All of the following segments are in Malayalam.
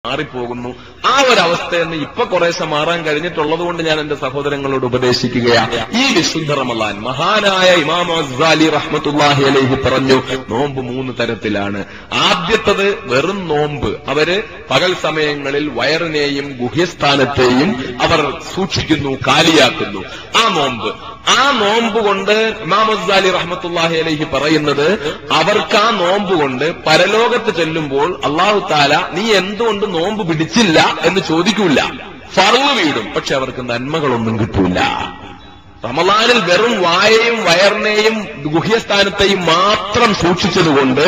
മാറിപ്പോകുന്നു. ആ ഒരവസ്ഥയെന്ന് ഇപ്പൊ കുറേശ്ശെ മാറാൻ കഴിഞ്ഞിട്ടുള്ളത് കൊണ്ട് ഞാൻ എന്റെ സഹോദരങ്ങളോട് ഉപദേശിക്കുകയാണ്. ഈ വിശുദ്ധ റമളാൻ മഹാനായ ഇമാം ഗസാലി റഹ്മത്തുള്ളാഹി അലൈഹി പറഞ്ഞു, നോമ്പ് 3 തരത്തിലാണ്. ആദ്യത്തത് വെറും നോമ്പ്. അവര് പകൽ സമയങ്ങളിൽ വയറിനെയും ഗുഹ്യസ്ഥാനത്തെയും അവർ സൂക്ഷിക്കുന്നു, കാലിയാക്കുന്നു. ആ നോമ്പ് കൊണ്ട് ഇമാം ഗസാലി റഹ്മത്തുള്ളാഹി അലൈഹി പറയുന്നത്, അവർക്ക് ആ നോമ്പ് കൊണ്ട് പരലോകത്ത് ചെല്ലുമ്പോൾ അല്ലാഹു തആല നീ എന്തുകൊണ്ട് നോമ്പ് പിടിച്ചില്ല എന്ന് ചോദിക്കൂല, ഫർള് വീടും. പക്ഷെ അവർക്ക് നന്മകളൊന്നും കിട്ടൂല. റമളാനിൽ വെറും വായയും വയറിനെയും ഗുഹ്യസ്ഥാനത്തെയും മാത്രം സൂക്ഷിച്ചതുകൊണ്ട്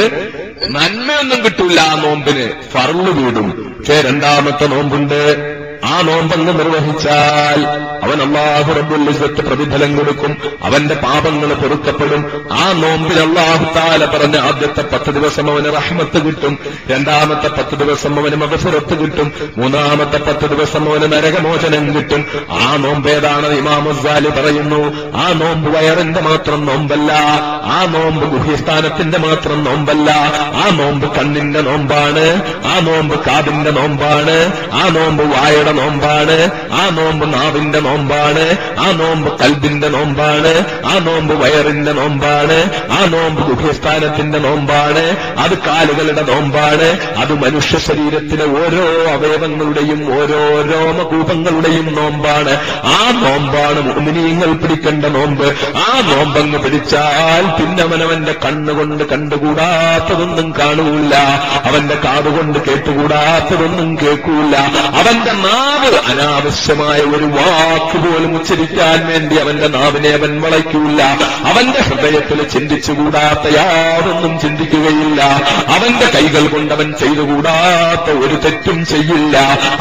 നന്മയൊന്നും കിട്ടൂല. ആ നോമ്പിന് ഫർള് വീടും. പക്ഷേ രണ്ടാമത്തെ നോമ്പുണ്ട്. ആ നോമ്പങ്ങ് നിർവഹിച്ചാൽ അവൻ അല്ലാഹു റബ്ബുൽ ഇസ്സത്ത് പ്രതിഫലം കൊടുക്കും, അവന്റെ പാപങ്ങൾ പൊറുക്കപ്പെടും. ആ നോമ്പിൽ അല്ലാഹു തആല പറഞ്ഞ ആദ്യത്തെ 10 ദിവസം അവന് റഹ്മത്ത് കിട്ടും, രണ്ടാമത്തെ 10 ദിവസം അവന് മഗ്ഫിറത്ത് കിട്ടും, മൂന്നാമത്തെ 10 ദിവസം അവന് നരകമോചനം കിട്ടും. ആ നോമ്പ് ഏതാണ്? ഇമാം ഗസാലി പറയുന്നു, ആ നോമ്പ് വയറിന്റെ മാത്രം നോമ്പല്ല, ആ നോമ്പ് ഗുഹ്യസ്ഥാനത്തിന്റെ മാത്രം നോമ്പല്ല, ആ നോമ്പ് കണ്ണിന്റെ നോമ്പാണ്, ആ നോമ്പ് കാതിന്റെ നോമ്പാണ്, ആ നോമ്പ് വായുടെ നോമ്പാണ്, ആ നോമ്പ് നാവിന്റെ നോമ്പാണ്, ആ നോമ്പ് കൽബിന്റെ നോമ്പാണ്, ആ നോമ്പ് വയറിന്റെ നോമ്പാണ്, ആ നോമ്പ് ഗുഹ്യസ്ഥാനത്തിന്റെ നോമ്പാണ്, അത് കാലുകളുടെ നോമ്പാണ്, അത് മനുഷ്യ ശരീരത്തിലെ ഓരോ അവയവങ്ങളുടെയും ഓരോ രോമകൂപങ്ങളുടെയും നോമ്പാണ്. ആ നോമ്പാണ് മുഅ്മിനീങ്ങൾ പിടിക്കേണ്ട നോമ്പ്. ആ നോമ്പങ്ങ് പിടിച്ചാൽ പിന്നെ അവനവന്റെ കണ്ണുകൊണ്ട് കണ്ടുകൂടാത്തതൊന്നും കാണൂല, അവന്റെ കാതുകൊണ്ട് കേട്ടുകൂടാത്തതൊന്നും കേൾക്കൂല, അവന്റെ നാവ് അനാവശ്യമായ ഒരു വാക്ക് പോലും ഉച്ചരിക്കാൻ വേണ്ടി അവന്റെ നാവിനെ അവൻ വളയ്ക്കൂല, അവന്റെ ഹൃദയത്തിൽ ചിന്തിച്ചുകൂടാത്ത യാതൊന്നും ചിന്തിക്കുകയില്ല, അവന്റെ കൈകൾ കൊണ്ട് അവൻ ചെയ്തുകൂടാത്ത ഒരു തെറ്റും ചെയ്യില്ല,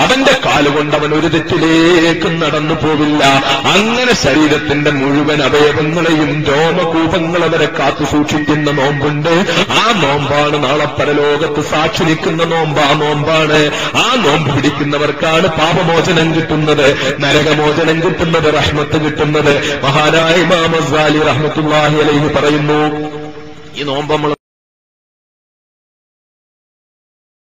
അവന്റെ കാലുകൊണ്ട് അവൻ ഒരു തെറ്റിലേക്കും നടന്നു പോവില്ല. അങ്ങനെ ശരീരത്തിന്റെ മുഴുവൻ അവയവങ്ങളെയും രോമകൂപങ്ങളെ വരെ കാത്തു സൂക്ഷിക്കുന്ന നോമ്പുണ്ട്. ആ നോമ്പാണ് നാളെ പരലോകത്ത് സാക്ഷി നിൽക്കുന്ന നോമ്പ്. ആ നോമ്പാണ്. ആ നോമ്പ് പിടിക്കുന്നവർക്കാണ് പാപമോചനം കിട്ടുന്നത്, നരകമോചനം കിട്ടുന്നത്, റഹ്മത്ത് കിട്ടുന്നത്. മഹാനായ ഇമാം ഗസാലി റഹ്മത്തുള്ളാഹി അലൈഹി പറയുന്നു, ഈ നോമ്പ് നമ്മൾ